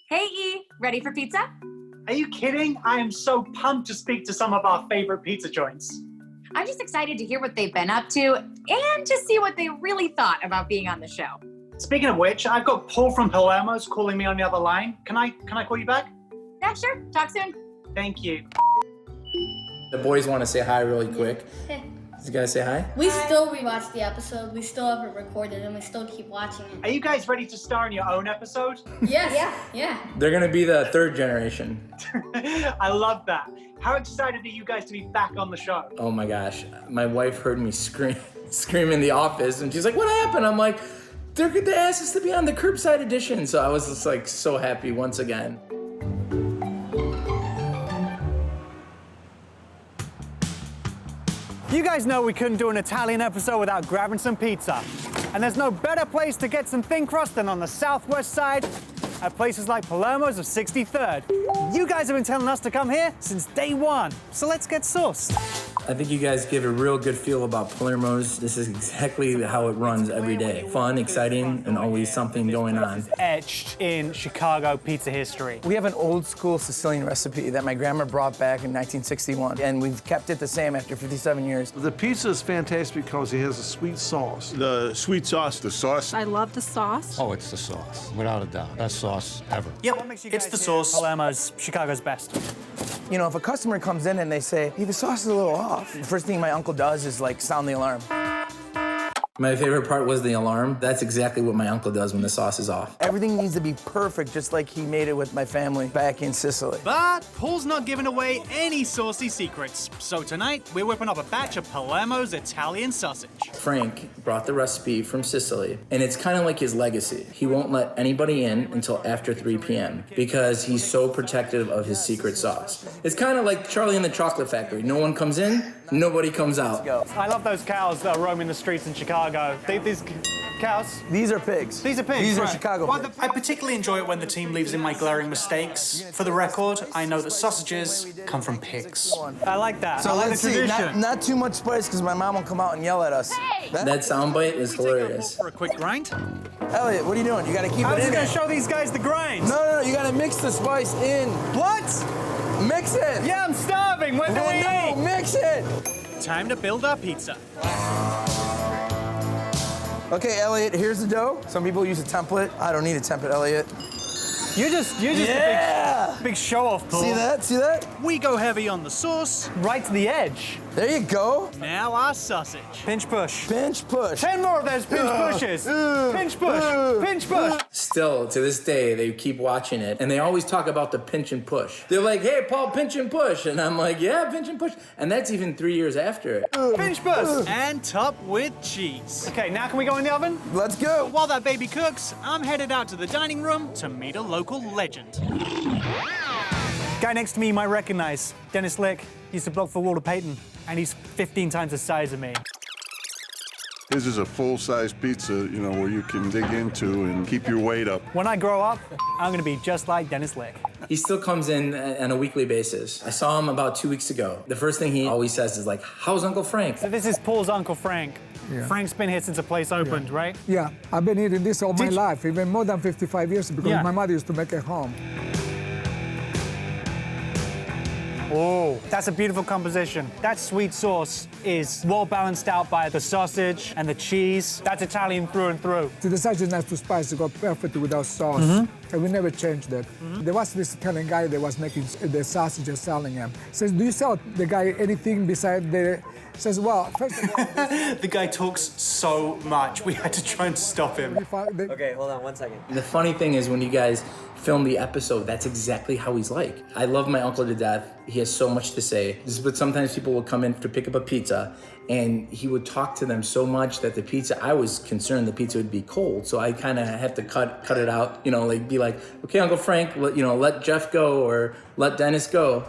Hey, E, ready for pizza? Are you kidding? I am so pumped to speak to some of our favorite pizza joints. I'm just excited to hear what they've been up to and to see what they really thought about being on the show. Speaking of which, I've got Paul from Palermo's calling me on the other line. Can I call you back? Yeah, sure. Talk soon. Thank you. The boys want to say hi really quick. Hey. You guys say hi? We still rewatch the episode. We still have it recorded, and we still keep watching Are it. you guys ready to star in your own episode? Yes. Yeah. They're gonna be the third generation. I love that. How excited are you guys to be back on the show? Oh my gosh, my wife heard me scream in the office, and she's like, "What happened?" I'm like, they asked us to be on the curbside edition." So I was just like so happy once again. You guys know we couldn't do an Italian episode without grabbing some pizza. And there's no better place to get some thin crust than on the southwest side at places like Palermo's of 63rd. You guys have been telling us to come here since day one, so let's get sauced. I think you guys give a real good feel about Palermo's. This is exactly how it runs every day. Fun, exciting, and always something going on. Etched in Chicago pizza history. We have an old school Sicilian recipe that my grandma brought back in 1961, and we've kept it the same after 57 years. The pizza is fantastic because it has a sweet sauce. The sweet sauce, the sauce. I love the sauce. Oh, it's the sauce, without a doubt. Best sauce ever. Yep, it's the sauce. Palermo's Chicago's best. You know, if a customer comes in and they say, hey, the sauce is a little off, the first thing my uncle does is like sound the alarm. My favorite part was the alarm. That's exactly what my uncle does when the sauce is off. Everything needs to be perfect, just like he made it with my family back in Sicily. But Paul's not giving away any saucy secrets. So tonight, we're whipping up a batch of Palermo's Italian sausage. Frank brought the recipe from Sicily, and it's kind of like his legacy. He won't let anybody in until after 3 p.m. because he's so protective of his secret sauce. It's kind of like Charlie and the Chocolate Factory. No one comes in, nobody comes out. I love those cows that are roaming the streets in Chicago. These cows? These are pigs. These are pigs. These are right. Chicago Well, pigs. I particularly enjoy it when the team leaves in my glaring mistakes. For the record, I know that sausages come from pigs. I like that. So I like let's the see, tradition. not too much spice because my mom will come out and yell at us. Hey! That soundbite is hilarious. For a quick grind. Elliot, what are you doing? You gotta keep I it was in gonna there. show these guys the grinds. No, you gotta mix the spice in. What? Mix it. Yeah, I'm starving. When do we No, eat? mix it. Time to build our pizza. Okay, Elliot, here's the dough. Some people use a template. I don't need a template, Elliot. You're just Yeah! a big show-off, Paul. See that? See that? We go heavy on the sauce, right to the edge. There you go. Now our sausage. Pinch push. Pinch push. 10 more of those pinch pushes. Pinch push. Pinch push. Still, to this day, they keep watching it, and they always talk about the pinch and push. They're like, hey, Paul, pinch and push. And I'm like, yeah, pinch and push. And that's even 3 years after it. Pinch push. And top with cheese. Okay, now can we go in the oven? Let's go. While that baby cooks, I'm headed out to the dining room to meet a local legend. Guy next to me you might recognize. Dennis Lick. He used to block for Walter Payton, and he's 15 times the size of me. This is a full-size pizza, you know, where you can dig into and keep your weight up. When I grow up, I'm gonna be just like Dennis Lick. He still comes in on a weekly basis. I saw him about 2 weeks ago. The first thing he always says is like, how's Uncle Frank? So this is Paul's Uncle Frank. Yeah. Frank's been here since the place opened, right? Yeah, I've been eating this all my Did- life, even more than 55 years, because Yeah. my mother used to make it home. Oh, that's a beautiful composition. That sweet sauce is well balanced out by the sausage and the cheese. That's Italian through and through. So the sausage is not too spicy, it got perfect without sauce. And we never changed that. There was this Italian guy that was making the sausage and selling them. Says, do you sell the guy anything beside the... Says, well, first of all... The guy talks so much, we had to try and stop him. Okay, hold on 1 second. And the funny thing is when you guys film the episode, that's exactly how he's like. I love my uncle to death. He has so much to say. But sometimes people will come in to pick up a pizza and he would talk to them so much that the pizza, I was concerned the pizza would be cold. So I kind of have to cut it out, you know, like be like, okay, Uncle Frank, let Jeff go or let Dennis go.